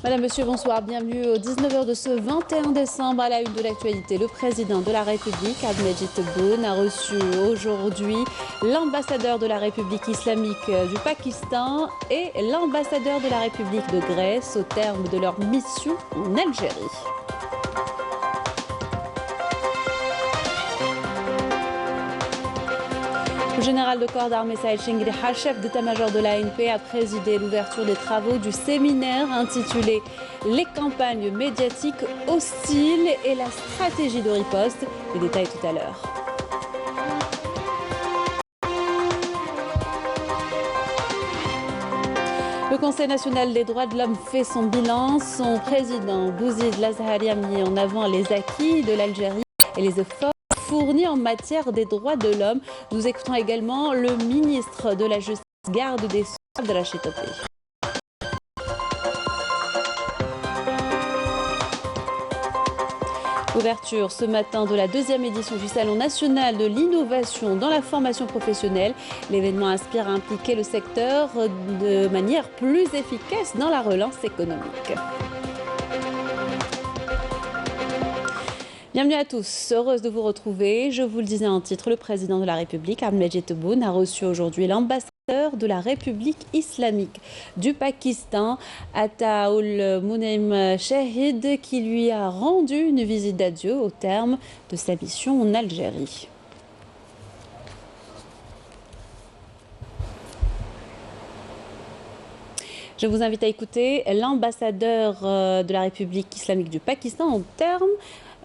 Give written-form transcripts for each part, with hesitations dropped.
Madame, Monsieur, bonsoir. Bienvenue aux 19h de ce 21 décembre à la une de l'actualité. Le président de la République, Abdelmadjid Tebboune, a reçu aujourd'hui l'ambassadeur de la République islamique du Pakistan et l'ambassadeur de la République de Grèce au terme de leur mission en Algérie. Le général de corps d'armée Saïd Chengrihal, chef d'état-major de l'ANP, a présidé l'ouverture des travaux du séminaire intitulé « Les campagnes médiatiques hostiles et la stratégie de riposte ». Les détails tout à l'heure. Le Conseil national des droits de l'homme fait son bilan. Son président, Bouzid Lazahari, a mis en avant les acquis de l'Algérie et les efforts fournis en matière des droits de l'homme. Nous écoutons également le ministre de la Justice, garde des Sceaux, Abdelrachid Topé. Ouverture ce matin de la deuxième édition du Salon national de l'innovation dans la formation professionnelle. L'événement aspire à impliquer le secteur de manière plus efficace dans la relance économique. Bienvenue à tous, heureuse de vous retrouver. Je vous le disais en titre, le président de la République, Abdelmadjid Tebboune, a reçu aujourd'hui l'ambassadeur de la République islamique du Pakistan, Ataoul Munaim Shahid, qui lui a rendu une visite d'adieu au terme de sa mission en Algérie. Je vous invite à écouter l'ambassadeur de la République islamique du Pakistan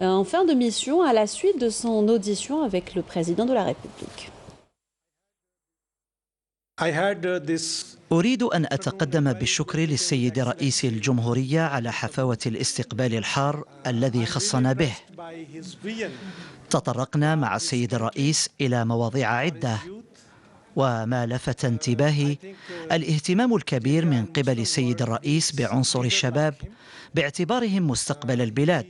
en fin de mission à la suite de son audition avec le président de la République. أريد أن أتقدم بالشكر للسيد رئيس الجمهورية على حفاوة الاستقبال الحار الذي خصنا به. تطرقنا مع السيد الرئيس إلى مواضيع عدة، وما لفت انتباهي الاهتمام الكبير من قبل السيد الرئيس بعنصر الشباب باعتبارهم مستقبل البلاد.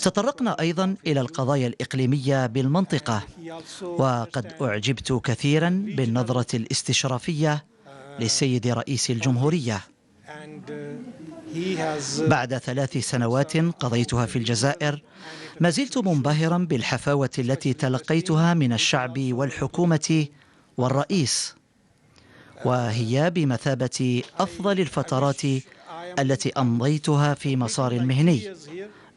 تطرقنا أيضا إلى القضايا الإقليمية بالمنطقة، وقد أعجبت كثيرا بالنظرة الاستشرافية للسيد رئيس الجمهورية. بعد 3 سنوات قضيتها في الجزائر، ما زلت منبهرا بالحفاوة التي تلقيتها من الشعب والحكومة والرئيس، وهي بمثابة أفضل الفترات التي أمضيتها في مسار مهني.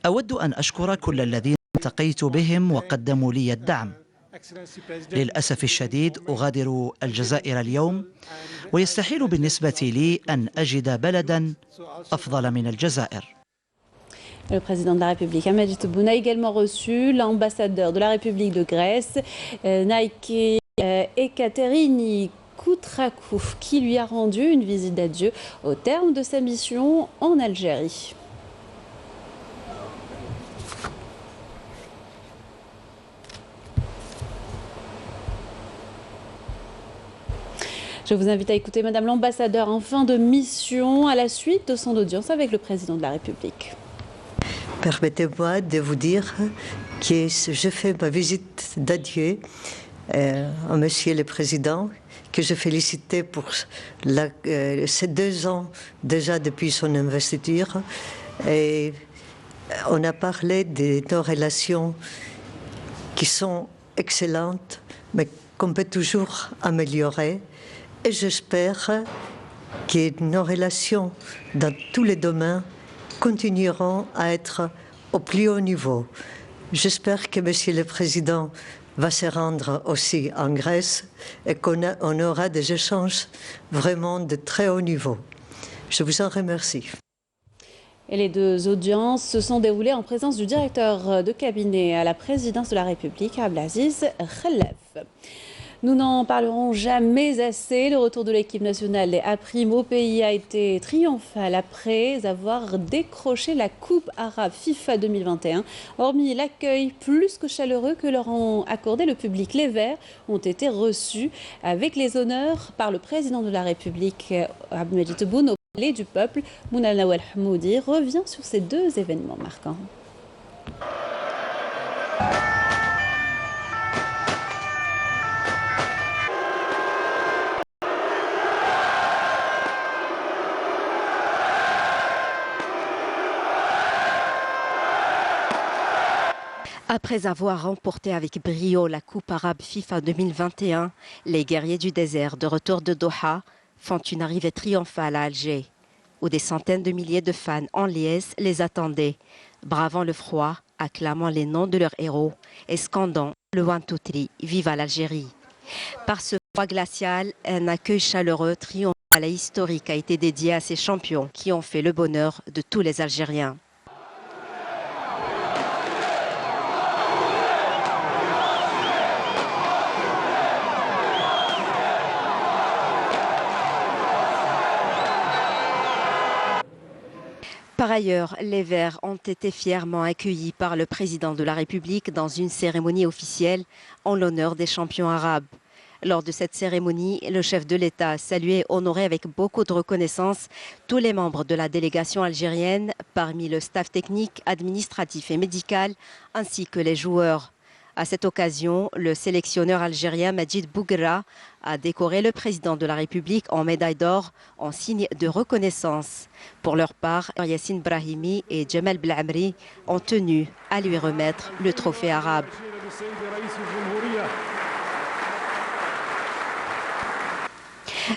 أود أن أشكر كل الذين التقيت بهم وقدموا لي الدعم. للأسف الشديد أغادر الجزائر اليوم، ويستحيل بالنسبة لي أن أجد بلدا أفضل من الجزائر. Le président de la République, Abdelmadjid Tebboune, a également reçu l'ambassadeur de la République de Grèce, Nike Ekaterini Koutrakouf, qui lui a rendu une visite d'adieu au terme de sa mission en Algérie. Je vous invite à écouter Madame l'ambassadeur en fin de mission à la suite de son audience avec le président de la République. Permettez-moi de vous dire que je fais ma visite d'adieu à Monsieur le Président, que je félicitais pour ces 2 ans déjà depuis son investiture. Et on a parlé de nos relations qui sont excellentes, mais qu'on peut toujours améliorer. Et j'espère que nos relations dans tous les domaines continueront à être au plus haut niveau. J'espère que Monsieur le Président va se rendre aussi en Grèce et qu'on aura des échanges vraiment de très haut niveau. Je vous en remercie. Et les 2 audiences se sont déroulées en présence du directeur de cabinet à la présidence de la République, Abdelaziz Khelef. Nous n'en parlerons jamais assez. Le retour de l'équipe nationale des A' au pays a été triomphal après avoir décroché la Coupe arabe FIFA 2021. Hormis l'accueil plus que chaleureux que leur ont accordé le public, les Verts ont été reçus avec les honneurs par le président de la République, Abdelmadjid Tebboune, au Palais du Peuple. Mouna Nawal Hamoudi revient sur ces 2 événements marquants. Après avoir remporté avec brio la Coupe arabe FIFA 2021, les guerriers du désert de retour de Doha font une arrivée triomphale à Alger, où des centaines de milliers de fans en liesse les attendaient, bravant le froid, acclamant les noms de leurs héros et scandant le One Two Three, vive à l'Algérie. Par ce froid glacial, un accueil chaleureux triomphal et historique a été dédié à ces champions qui ont fait le bonheur de tous les Algériens. Par ailleurs, les Verts ont été fièrement accueillis par le président de la République dans une cérémonie officielle en l'honneur des champions arabes. Lors de cette cérémonie, le chef de l'État a salué et honoré avec beaucoup de reconnaissance tous les membres de la délégation algérienne, parmi le staff technique, administratif et médical, ainsi que les joueurs. À cette occasion, le sélectionneur algérien Majid Bouguerra a décoré le président de la République en médaille d'or en signe de reconnaissance. Pour leur part, Yassine Brahimi et Djemal Belamri ont tenu à lui remettre le trophée arabe.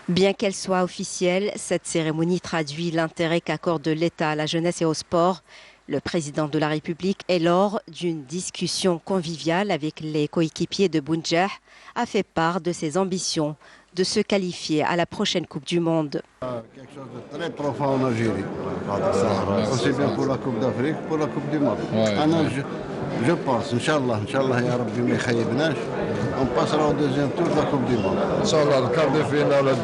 Bien qu'elle soit officielle, cette cérémonie traduit l'intérêt qu'accorde l'État à la jeunesse et au sport. Le président de la République, et lors d'une discussion conviviale avec les coéquipiers de Bounjah, a fait part de ses ambitions de se qualifier à la prochaine Coupe du Monde. Quelque chose de très profond en Algérie, aussi bien pour la Coupe d'Afrique que pour la Coupe du Monde. Je pense, Inch'Allah, ya Rabbi ma yakhayibnash, on passera au deuxième tour de la Coupe du Monde. Inch'Allah, le quart de finale, le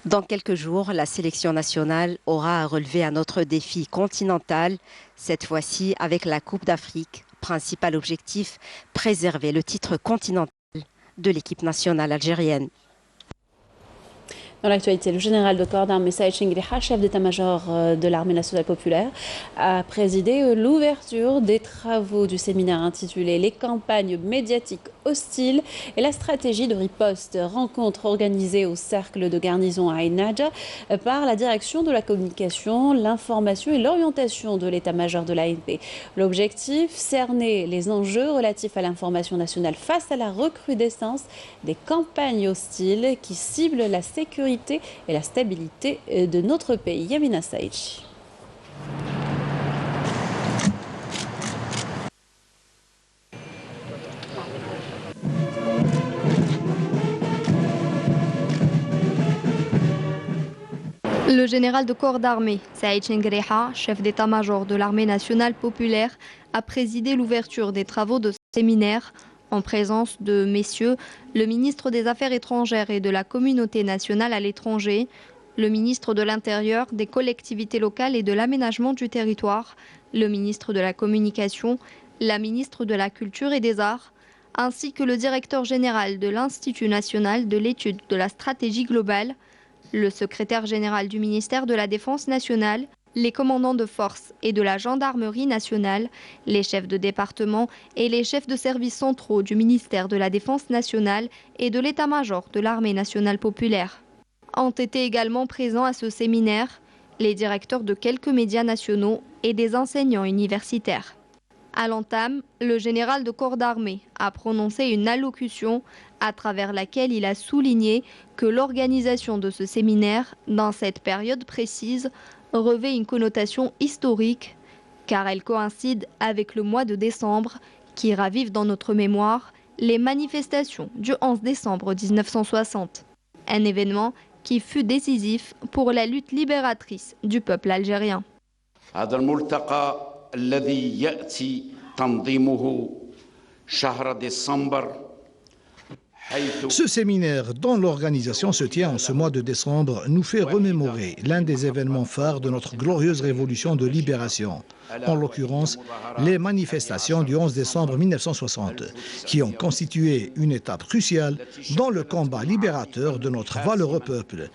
Dans quelques jours, la sélection nationale aura à relever un autre défi continental, cette fois-ci avec la Coupe d'Afrique. Principal objectif, préserver le titre continental de l'équipe nationale algérienne. Dans l'actualité, le général de corps d'armée Saïd Chengriha, chef d'état-major de l'armée nationale populaire, a présidé l'ouverture des travaux du séminaire intitulé « Les campagnes médiatiques hostiles et la stratégie de riposte ». Rencontre organisée au cercle de garnison à Ain Nadja par la direction de la communication, l'information et l'orientation de l'état-major de l'ANP. L'objectif, cerner les enjeux relatifs à l'information nationale face à la recrudescence des campagnes hostiles qui ciblent la sécurité et la stabilité de notre pays. Yamina Saïch. Le général de corps d'armée, Saïd Chengriha, chef d'état-major de l'armée nationale populaire, a présidé l'ouverture des travaux de ce séminaire en présence de messieurs le ministre des Affaires étrangères et de la communauté nationale à l'étranger, le ministre de l'Intérieur, des collectivités locales et de l'aménagement du territoire, le ministre de la Communication, la ministre de la Culture et des Arts, ainsi que le directeur général de l'Institut national de l'étude de la stratégie globale, le secrétaire général du ministère de la Défense nationale, les commandants de force et de la gendarmerie nationale, les chefs de département et les chefs de services centraux du ministère de la Défense nationale et de l'état-major de l'armée nationale populaire. Ont été également présents à ce séminaire les directeurs de quelques médias nationaux et des enseignants universitaires. À l'entame, le général de corps d'armée a prononcé une allocution à travers laquelle il a souligné que l'organisation de ce séminaire, dans cette période précise, revêt une connotation historique, car elle coïncide avec le mois de décembre qui ravive dans notre mémoire les manifestations du 11 décembre 1960. Un événement qui fut décisif pour la lutte libératrice du peuple algérien. الذي يأتي تنظيمه شهر ديسمبر. Ce séminaire dont l'organisation se tient en ce mois de décembre nous fait remémorer l'un des événements phares de notre glorieuse révolution de libération, en l'occurrence les manifestations du 11 décembre 1960, qui ont constitué une étape cruciale dans le combat libérateur de notre valeureux peuple.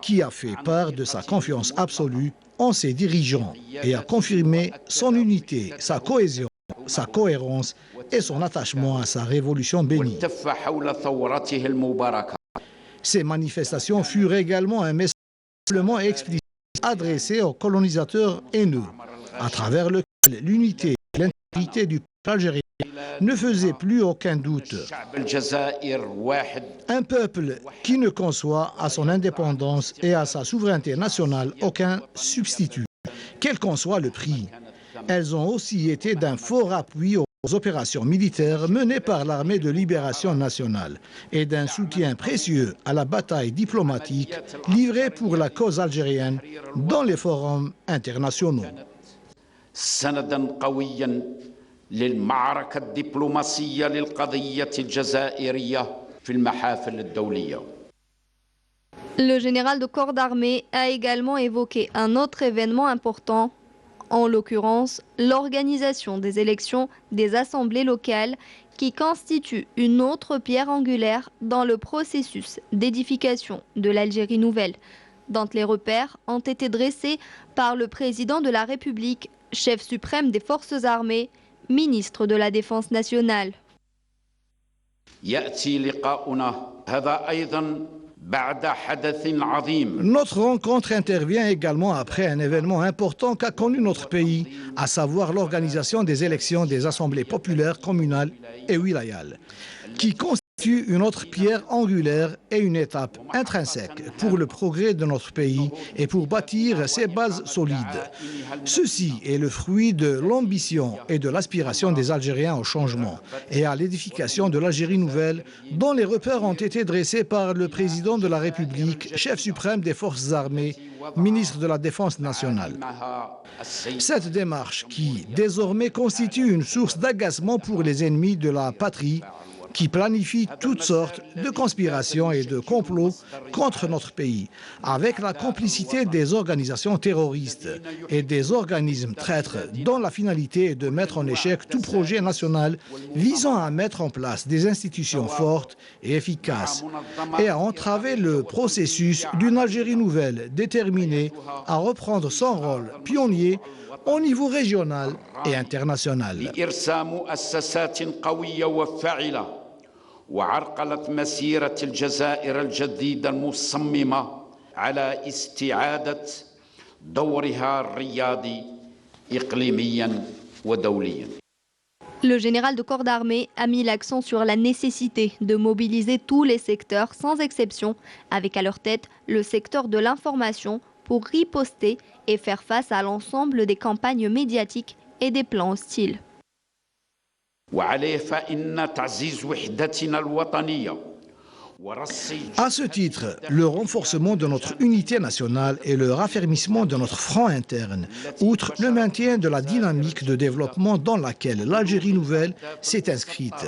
Qui a fait part de sa confiance absolue en ses dirigeants et a confirmé son unité, sa cohésion, sa cohérence et son attachement à sa révolution bénie. Ces manifestations furent également un message simplement explicite adressé aux colonisateurs haineux, à travers lequel l'unité et l'intégrité du peuple algérien ne faisaient plus aucun doute. Un peuple qui ne conçoit à son indépendance et à sa souveraineté nationale aucun substitut, quel qu'en soit le prix. Elles ont aussi été d'un fort appui aux opérations militaires menées par l'armée de libération nationale et d'un soutien précieux à la bataille diplomatique livrée pour la cause algérienne dans les forums internationaux. للمعركة الدبلوماسية للقضية الجزائرية في المحافل الدولية. Le général de corps d'armée a également évoqué un autre événement important, en l'occurrence l'organisation des élections des assemblées locales qui constitue une autre pierre angulaire dans le processus d'édification de l'Algérie nouvelle, dont les repères ont été dressés par le président de la République, chef suprême des forces armées, ministre de la Défense nationale. Notre rencontre intervient également après un événement important qu'a connu notre pays, à savoir l'organisation des élections des assemblées populaires communales et wilayales, qui constitue une autre pierre angulaire et une étape intrinsèque pour le progrès de notre pays et pour bâtir ses bases solides. Ceci est le fruit de l'ambition et de l'aspiration des Algériens au changement et à l'édification de l'Algérie nouvelle, dont les repères ont été dressés par le président de la République, chef suprême des forces armées, ministre de la Défense nationale. Cette démarche qui, désormais, constitue une source d'agacement pour les ennemis de la patrie, qui planifie toutes sortes de conspirations et de complots contre notre pays, avec la complicité des organisations terroristes et des organismes traîtres dont la finalité est de mettre en échec tout projet national visant à mettre en place des institutions fortes et efficaces et à entraver le processus d'une Algérie nouvelle déterminée à reprendre son rôle pionnier au niveau régional et international. وعرقلت مسيرة الجزائر الجديدة المصممة على استعادة دورها الريادي إقليميا ودوليا. Le général de corps d'armée a mis l'accent sur la nécessité de mobiliser tous les secteurs sans exception, avec à leur tête le secteur de l'information pour riposter et faire face à l'ensemble des campagnes médiatiques et des plans hostiles. À ce titre, le renforcement de notre unité nationale et le raffermissement de notre front interne, outre le maintien de la dynamique de développement dans laquelle l'Algérie nouvelle s'est inscrite,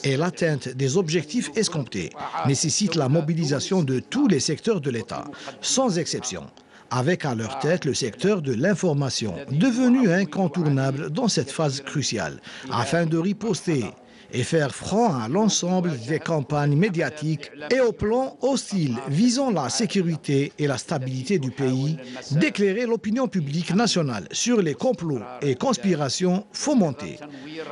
et l'atteinte des objectifs escomptés, nécessite la mobilisation de tous les secteurs de l'État, sans exception, avec à leur tête le secteur de l'information, devenu incontournable dans cette phase cruciale, afin de riposter et faire front à l'ensemble des campagnes médiatiques et au plan hostile visant la sécurité et la stabilité du pays, d'éclairer l'opinion publique nationale sur les complots et conspirations fomentés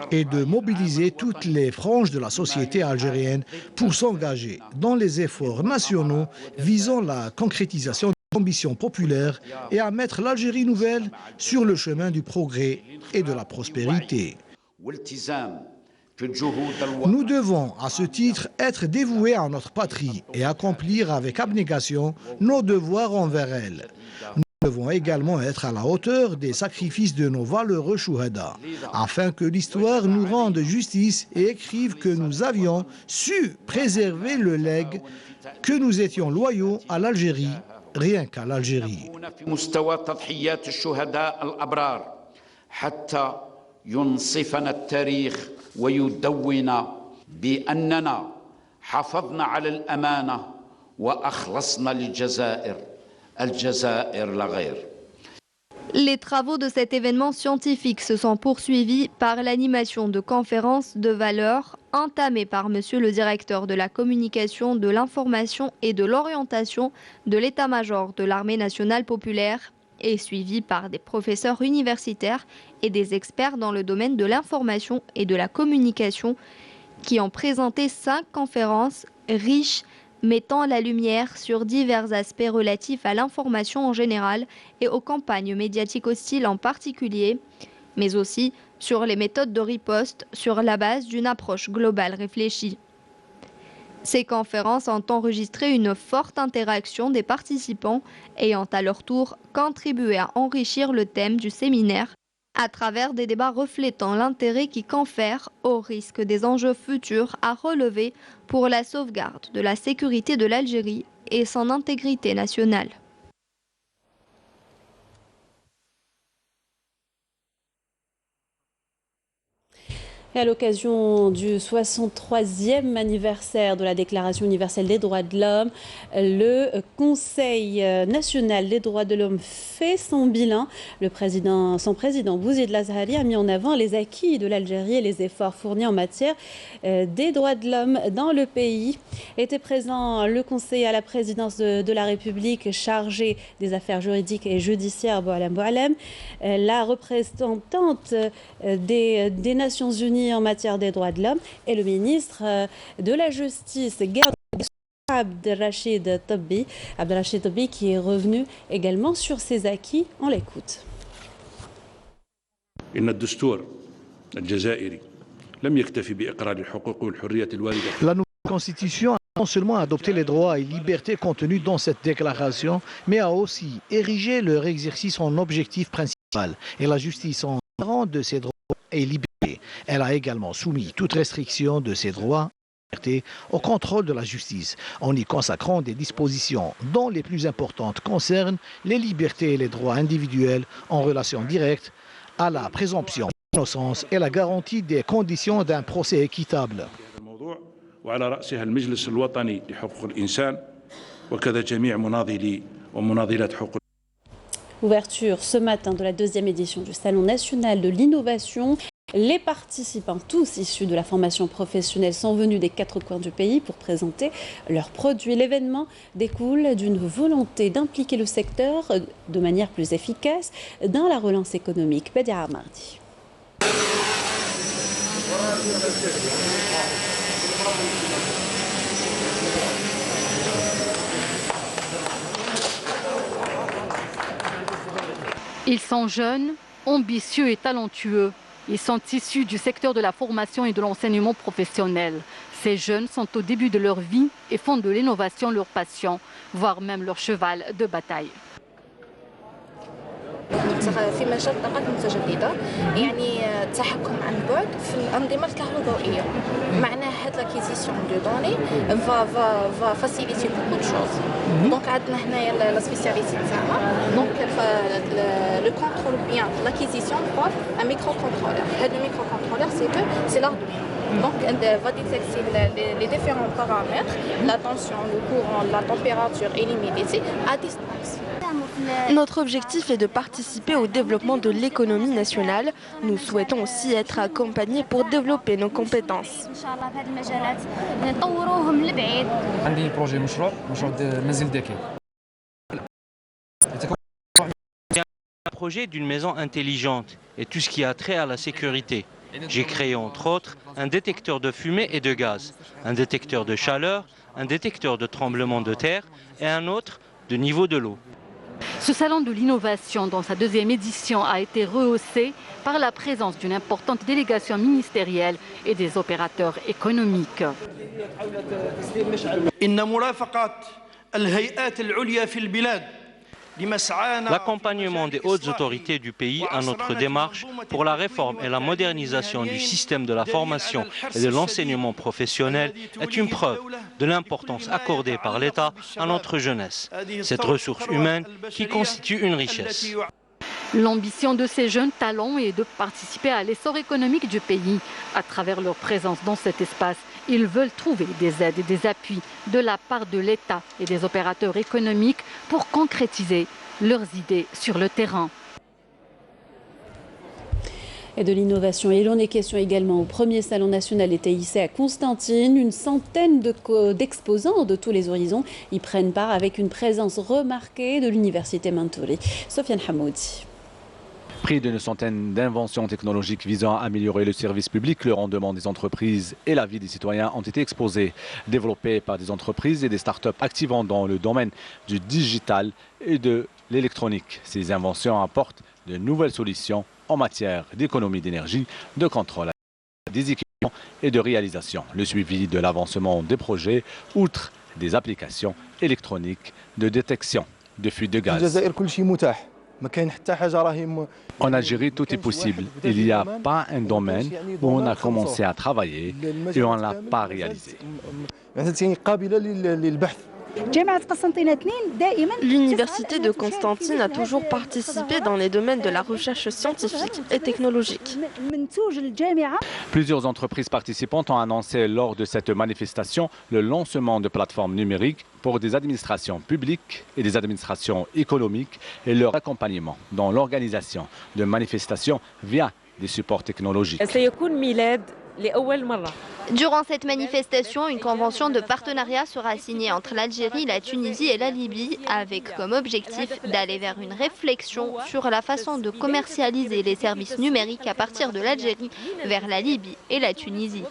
et de mobiliser toutes les franges de la société algérienne pour s'engager dans les efforts nationaux visant la concrétisation ambition populaire et à mettre l'Algérie nouvelle sur le chemin du progrès et de la prospérité. Nous devons, à ce titre, être dévoués à notre patrie et accomplir avec abnégation nos devoirs envers elle. Nous devons également être à la hauteur des sacrifices de nos valeureux chouhada, afin que l'histoire nous rende justice et écrive que nous avions su préserver le legs, que nous étions loyaux à l'Algérie, rien qu'à l'Algérie. ينصفنا التاريخ ويدون بأننا حافظنا على الأمانة وأخلصنا للجزائر الجزائر لا غير. Les travaux de cet événement scientifique se sont poursuivis par l'animation de conférences de valeurs entamées par Monsieur le directeur de la communication, de l'information et de l'orientation de l'état-major de l'armée nationale populaire et suivies par des professeurs universitaires et des experts dans le domaine de l'information et de la communication qui ont présenté 5 conférences riches mettant la lumière sur divers aspects relatifs à l'information en général et aux campagnes médiatiques hostiles en particulier, mais aussi sur les méthodes de riposte sur la base d'une approche globale réfléchie. Ces conférences ont enregistré une forte interaction des participants ayant à leur tour contribué à enrichir le thème du séminaire à travers des débats reflétant l'intérêt qui confère au risque des enjeux futurs à relever pour la sauvegarde de la sécurité de l'Algérie et son intégrité nationale. Et à l'occasion du 63e anniversaire de la Déclaration universelle des droits de l'homme, le Conseil national des droits de l'homme fait son bilan. Son président Bouzid Lazhari a mis en avant les acquis de l'Algérie et les efforts fournis en matière des droits de l'homme dans le pays. Était présent le conseiller à la présidence de la République chargé des affaires juridiques et judiciaires, Boualem Boualem, la représentante des Nations Unies en matière des droits de l'homme et le ministre de la Justice, Abdelrachid Tebbi, qui est revenu également sur ses acquis. On l'écoute. La nouvelle constitution a non seulement adopté les droits et libertés contenus dans cette déclaration, mais a aussi érigé leur exercice en objectif principal et la justice en garant de ces droits et libertés. Elle a également soumis toute restriction de ces droits et libertés au contrôle de la justice, en y consacrant des dispositions dont les plus importantes concernent les libertés et les droits individuels en relation directe à la présomption d'innocence et la garantie des conditions d'un procès équitable. Ouverture ce matin de la 2e édition du Salon national de l'innovation. Les participants, tous issus de la formation professionnelle, sont venus des 4 coins du pays pour présenter leurs produits. L'événement découle d'une volonté d'impliquer le secteur de manière plus efficace dans la relance économique. Badia Mardi. Ils sont jeunes, ambitieux et talentueux. Ils sont issus du secteur de la formation et de l'enseignement professionnel. Ces jeunes sont au début de leur vie et font de l'innovation leur passion, voire même leur cheval de bataille. في مجال الطاقات المتجددة يعني التحكم عن بعد في الأنظمة الكهربائية. معناه هاد لاكيزيسيون دو دوني va faciliter beaucoup de choses. Donc عندنا هنايا لا سبيسياليتي تاعنا. Donc le contrôle bien l'acquisition par un microcontrôleur. هاد le microcontrôleur c'est l'Arduino. Donc elle va détecter les différents paramètres, la tension, le courant, la température et l'humidité à distance. Notre objectif est de participer au développement de l'économie nationale. Nous souhaitons aussi être accompagnés pour développer nos compétences. Un projet d'une maison intelligente et tout ce qui a trait à la sécurité. J'ai créé entre autres un détecteur de fumée et de gaz, un détecteur de chaleur, un détecteur de tremblement de terre et un autre de niveau de l'eau. Ce salon de l'innovation, dans sa 2e édition, a été rehaussé par la présence d'une importante délégation ministérielle et des opérateurs économiques. L'accompagnement des hautes autorités du pays à notre démarche pour la réforme et la modernisation du système de la formation et de l'enseignement professionnel est une preuve de l'importance accordée par l'État à notre jeunesse, cette ressource humaine qui constitue une richesse. L'ambition de ces jeunes talents est de participer à l'essor économique du pays. À travers leur présence dans cet espace, ils veulent trouver des aides et des appuis de la part de l'État et des opérateurs économiques pour concrétiser leurs idées sur le terrain. Et de l'innovation. Il en est question également au premier salon national des TIC à Constantine. Une centaine d'exposants de tous les horizons y prennent part avec une présence remarquée de l'université Mantouri. Sofiane Hamoudi. Près d'une centaine d'inventions technologiques visant à améliorer le service public, le rendement des entreprises et la vie des citoyens ont été exposées, développées par des entreprises et des start-up activant dans le domaine du digital et de l'électronique. Ces inventions apportent de nouvelles solutions en matière d'économie d'énergie, de contrôle des équipements et de réalisation. Le suivi de l'avancement des projets, outre des applications électroniques de détection de fuite de gaz. En Algérie, tout est possible. Il n'y a pas un domaine où on a commencé à travailler et on ne l'a pas réalisé. L'université de Constantine a toujours participé dans les domaines de la recherche scientifique et technologique. Plusieurs entreprises participantes ont annoncé lors de cette manifestation le lancement de plateformes numériques pour des administrations publiques et des administrations économiques et leur accompagnement dans l'organisation de manifestations via des supports technologiques. Durant cette manifestation, une convention de partenariat sera signée entre l'Algérie, la Tunisie et la Libye avec comme objectif d'aller vers une réflexion sur la façon de commercialiser les services numériques à partir de l'Algérie vers la Libye et la Tunisie.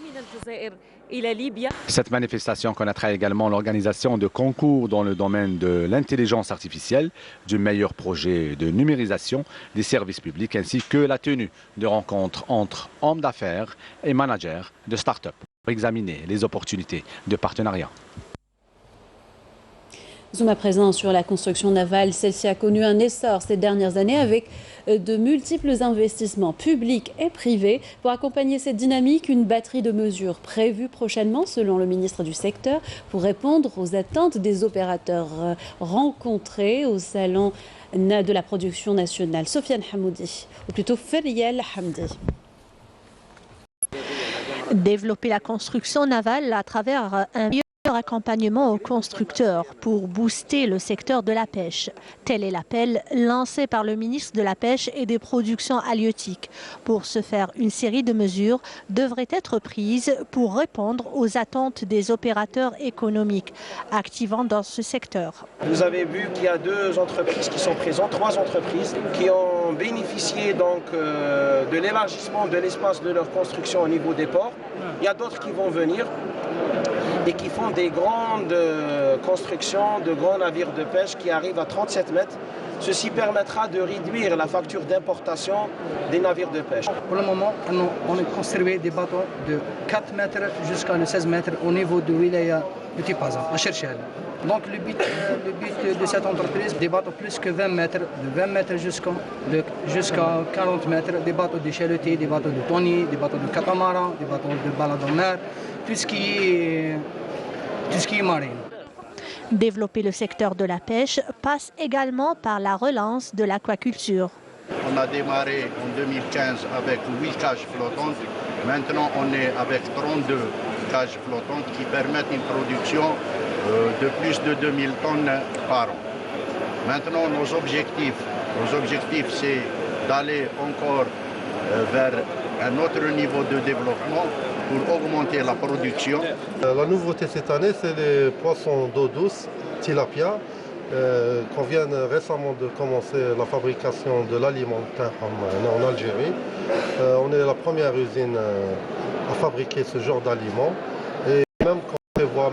Cette manifestation connaîtra également l'organisation de concours dans le domaine de l'intelligence artificielle, du meilleur projet de numérisation des services publics ainsi que la tenue de rencontres entre hommes d'affaires et managers de start-up pour examiner les opportunités de partenariat. Zoom à présent sur la construction navale. Celle-ci a connu un essor ces dernières années avec de multiples investissements publics et privés. Pour accompagner cette dynamique, une batterie de mesures prévues prochainement, selon le ministre du secteur, pour répondre aux attentes des opérateurs rencontrés au salon de la production nationale. Sofiane Hamoudi, ou plutôt Feriel Hamdi. Développer la construction navale à travers un accompagnement aux constructeurs pour booster le secteur de la pêche. Tel est l'appel lancé par le ministre de la Pêche et des Productions halieutiques. Pour ce faire, une série de mesures devraient être prises pour répondre aux attentes des opérateurs économiques activant dans ce secteur. Vous avez vu qu'il y a 2 entreprises qui sont présentes, 3 entreprises qui ont bénéficié donc de l'élargissement de l'espace de leur construction au niveau des ports. Il y a d'autres qui vont venir et qui font des grandes constructions de grands navires de pêche qui arrivent à 37 mètres. Ceci permettra de réduire la facture d'importation des navires de pêche. Pour le moment, on a construit des bateaux de 4 mètres jusqu'à 16 mètres au niveau de Wilaya de Tipaza, à Cherchel. Donc le but de cette entreprise, des bateaux plus que 20 mètres, de 20 mètres jusqu'à 40 mètres, des bateaux de chalutés, des bateaux de thoniers, des bateaux de catamaran, des bateaux de balade en mer, tout ce qui est marine. Développer le secteur de la pêche passe également par la relance de l'aquaculture. On a démarré en 2015 avec 8 cages flottantes. Maintenant, on est avec 32 cages flottantes qui permettent une production de plus de 2000 tonnes par an. Maintenant, nos objectifs, c'est d'aller encore vers un autre niveau de développement pour augmenter la production. La nouveauté cette année, c'est les poissons d'eau douce, tilapia, qu'on vient récemment de commencer la fabrication de l'alimentaire en Algérie. On est la première usine à fabriquer ce genre d'aliments et même qu'on prévoit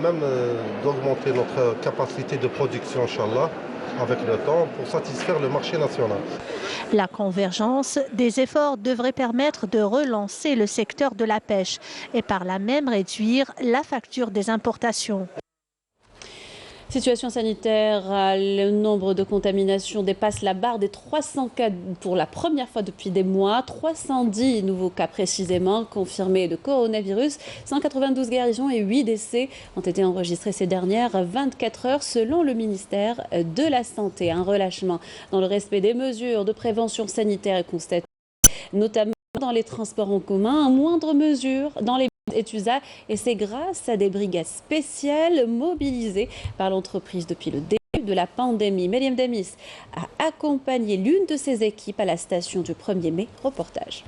d'augmenter notre capacité de production, Inch'Allah, avec le temps pour satisfaire le marché national. La convergence des efforts devrait permettre de relancer le secteur de la pêche et par là même réduire la facture des importations. Situation sanitaire, le nombre de contaminations dépasse la barre des 300 cas pour la première fois depuis des mois. 310 nouveaux cas précisément confirmés de coronavirus. 192 guérisons et 8 décès ont été enregistrés ces dernières 24 heures selon le ministère de la Santé. Un relâchement dans le respect des mesures de prévention sanitaire est constaté, notamment dans les transports en commun, à moindre mesure dans les et c'est grâce à des brigades spéciales mobilisées par l'entreprise depuis le début de la pandémie. Meriam Damis a accompagné l'une de ses équipes à la station du 1er mai. Reportage.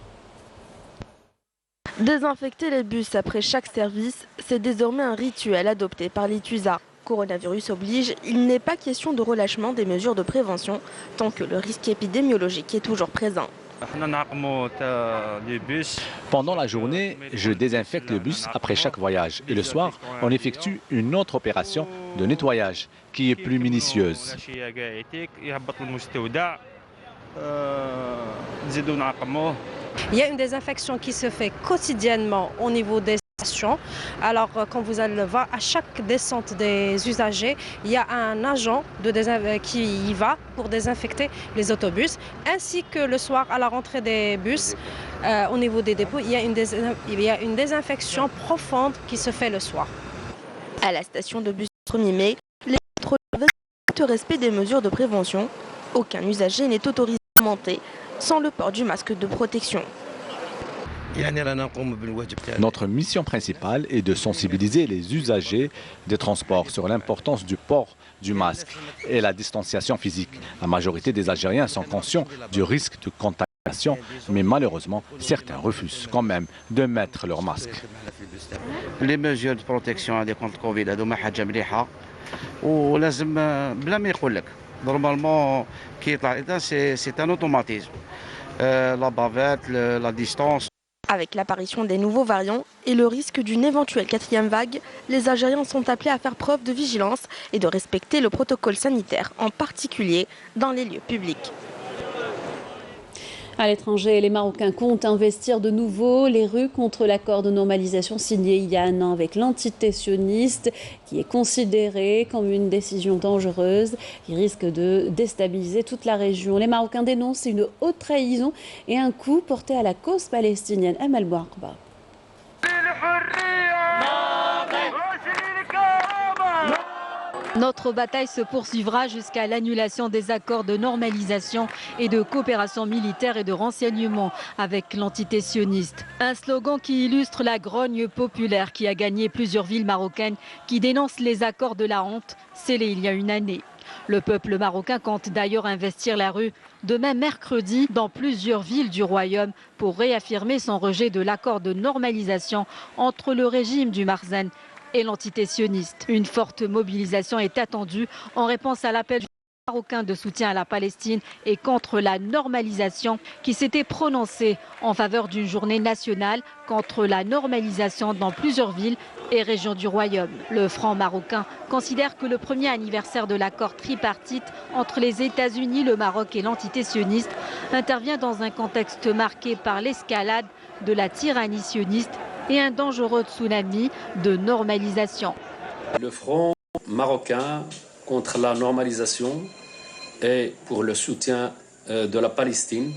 Désinfecter les bus après chaque service, c'est désormais un rituel adopté par l'ITUSA. Coronavirus oblige, il n'est pas question de relâchement des mesures de prévention tant que le risque épidémiologique est toujours présent. Pendant la journée, je désinfecte le bus après chaque voyage et le soir, on effectue une autre opération de nettoyage qui est plus minutieuse. Il y a une désinfection qui se fait quotidiennement au niveau des stations. Alors, quand vous allez le voir, à chaque descente des usagers, il y a un agent qui y va pour désinfecter les autobus, ainsi que le soir à la rentrée des bus, au niveau des dépôts, il y a une désinfection profonde qui se fait le soir. À la station de bus 1er mai, les contrôles respectent le respect des mesures de prévention. Aucun usager n'est autorisé à monter sans le port du masque de protection. Notre mission principale est de sensibiliser les usagers des transports sur l'importance du port du masque et la distanciation physique. La majorité des Algériens sont conscients du risque de contamination, mais malheureusement, certains refusent quand même de mettre leur masque. Les mesures de protection contre le Covid, normalement, c'est un automatisme. La bavette, la distance. Avec l'apparition des nouveaux variants et le risque d'une éventuelle 4e vague, les Algériens sont appelés à faire preuve de vigilance et de respecter le protocole sanitaire, en particulier dans les lieux publics. À l'étranger, les Marocains comptent investir de nouveau les rues contre l'accord de normalisation signé il y a un an avec l'entité sioniste, qui est considéré comme une décision dangereuse qui risque de déstabiliser toute la région. Les Marocains dénoncent une haute trahison et un coup porté à la cause palestinienne. Amal Bouakba. Notre bataille se poursuivra jusqu'à l'annulation des accords de normalisation et de coopération militaire et de renseignement avec l'entité sioniste. Un slogan qui illustre la grogne populaire qui a gagné plusieurs villes marocaines qui dénoncent les accords de la honte scellés il y a une année. Le peuple marocain compte d'ailleurs investir la rue demain mercredi dans plusieurs villes du royaume pour réaffirmer son rejet de l'accord de normalisation entre le régime du Marzen et l'entité sioniste. Une forte mobilisation est attendue en réponse à l'appel du Marocain de soutien à la Palestine et contre la normalisation qui s'était prononcé en faveur d'une journée nationale contre la normalisation dans plusieurs villes et régions du royaume. Le Front marocain considère que le premier anniversaire de l'accord tripartite entre les États-Unis, le Maroc et l'entité sioniste intervient dans un contexte marqué par l'escalade de la tyrannie sioniste et un dangereux tsunami de normalisation. Le Front marocain contre la normalisation et pour le soutien de la Palestine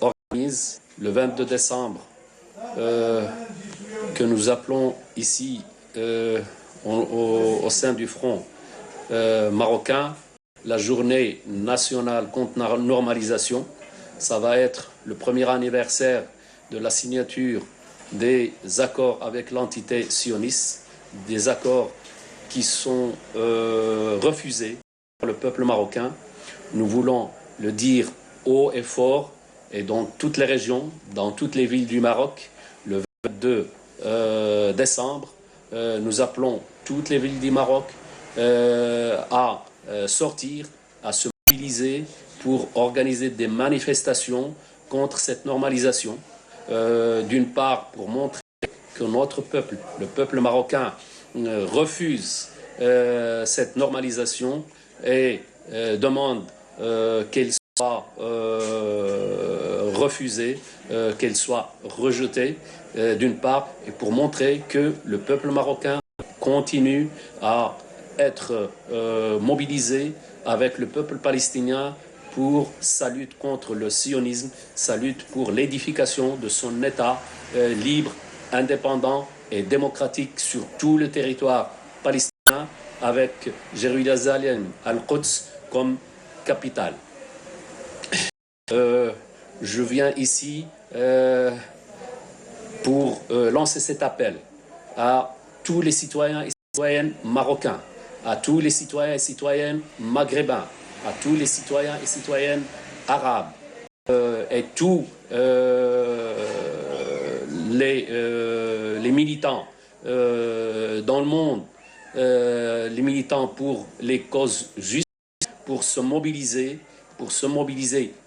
organise le 22 décembre que nous appelons ici au sein du Front marocain la journée nationale contre la normalisation. Ça va être le premier anniversaire de la signature des accords avec l'entité sioniste, des accords qui sont refusés par le peuple marocain. Nous voulons le dire haut et fort et dans toutes les régions, dans toutes les villes du Maroc, le 22 décembre, nous appelons toutes les villes du Maroc à sortir, à se mobiliser pour organiser des manifestations contre cette normalisation. D'une part, pour montrer que notre peuple, le peuple marocain, refuse cette normalisation et demande qu'elle soit refusée, qu'elle soit rejetée, d'une part, et pour montrer que le peuple marocain continue à être mobilisé avec le peuple palestinien pour sa lutte contre le sionisme, sa lutte pour l'édification de son État libre, indépendant et démocratique sur tout le territoire palestinien avec Jérusalem al-Quds comme capitale. Je viens ici pour lancer cet appel à tous les citoyens et citoyennes marocains, à tous les citoyens et citoyennes maghrébins, à tous les citoyens et citoyennes arabes et tous les militants dans le monde, les militants pour les causes justes, pour se mobiliser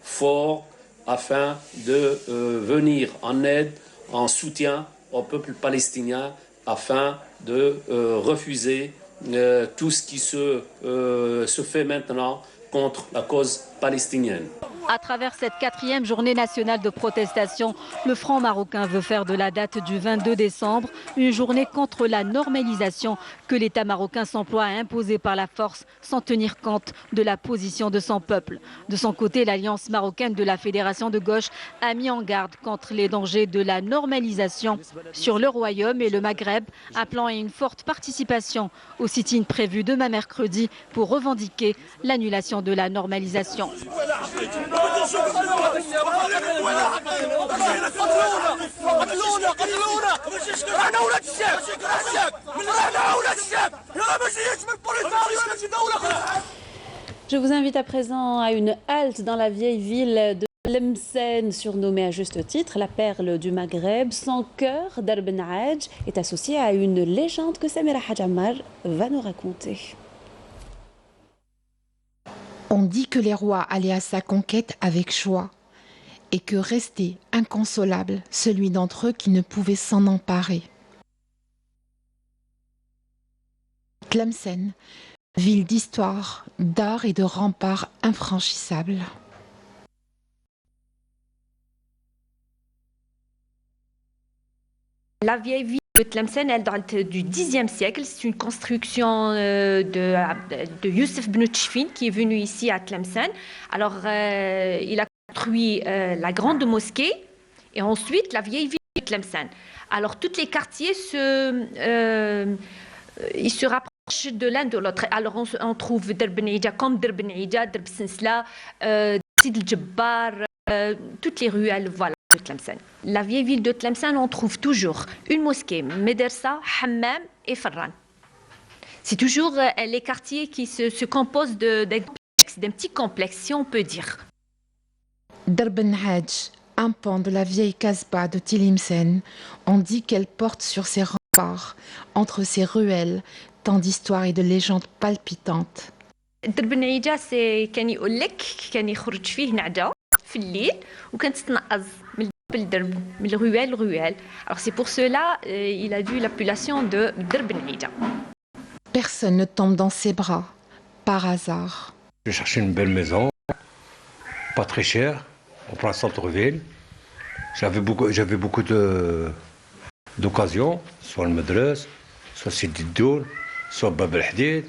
fort afin de venir en aide, en soutien au peuple palestinien, afin de refuser tout ce qui se fait maintenant contre la cause palestinienne. À travers cette 4e journée nationale de protestation, le Front marocain veut faire de la date du 22 décembre une journée contre la normalisation que l'État marocain s'emploie à imposer par la force sans tenir compte de la position de son peuple. De son côté, l'Alliance marocaine de la Fédération de gauche a mis en garde contre les dangers de la normalisation sur le Royaume et le Maghreb, appelant à une forte participation au sit-in prévu demain mercredi pour revendiquer l'annulation de la normalisation. Je vous invite à présent à une halte dans la vieille ville de Tlemcen, surnommée à juste titre la perle du Maghreb. Son cœur, Dar Ben Hadj, est associé à une légende que Samira Hadjammar va nous raconter. On dit que les rois allaient à sa conquête avec joie et que restait inconsolable celui d'entre eux qui ne pouvait s'en emparer. Tlemcen, ville d'histoire, d'art et de remparts infranchissables. La vieille ville de Tlemcen, elle date du Xe siècle. C'est une construction de Youssef ibn Tchfin qui est venu ici à Tlemcen. Alors, il a construit la grande mosquée et ensuite la vieille ville de Tlemcen. Alors, tous les quartiers ils se rapprochent de l'un de l'autre. Alors, on trouve Dar Ben Aïda comme Dar Ben Aïda, Dar Ben Sensla, Sid el-Jabbar, toutes les ruelles, voilà. De Tlemcen. La vieille ville de Tlemcen, on trouve toujours une mosquée, Médersa, Hammam et Farran. C'est toujours les quartiers qui se composent d'un petit complexe, si on peut dire. Dar Ben Hadj, un pan de la vieille Casbah de Tlemcen, on dit qu'elle porte sur ses remparts, entre ses ruelles, tant d'histoires et de légendes palpitantes. Dar Ben Aïda, c'est كان يقول لك كان يخرج فيه نعجة في الليل وكانت تتنقز من ruelle ruelle. Alors c'est pour cela il a dû l'appellation de Dar Ben Aïda. Personne ne tombe dans ses bras par hasard. Je cherchais une belle maison, pas très chère, en plein centre-ville. J'avais beaucoup d'occasions, soit le Medrès, soit Sidi Doul, soit Bab el Hadid.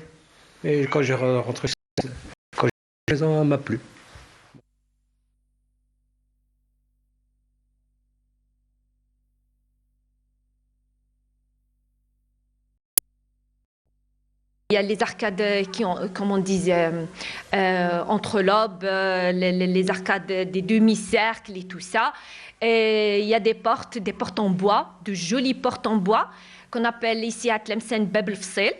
Et quand j'ai rentré, la maison m'a plu. Il y a les arcades qui ont, comme on disait, entre lobes, les arcades des demi-cercles et tout ça. Et il y a des portes en bois, de jolies portes en bois, qu'on appelle ici à Tlemcen Bab el-Fsil.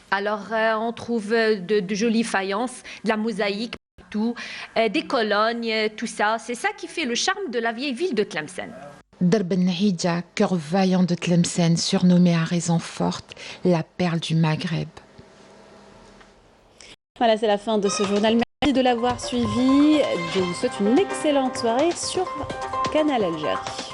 Alors, on trouve de jolies faïences, de la mosaïque, tout, des colonnes, tout ça. C'est ça qui fait le charme de la vieille ville de Tlemcen. Dar Ben Aïda, cœur vaillant de Tlemcen, surnommé à raison forte la perle du Maghreb. Voilà, c'est la fin de ce journal. Merci de l'avoir suivi. Je vous souhaite une excellente soirée sur Canal Algérie.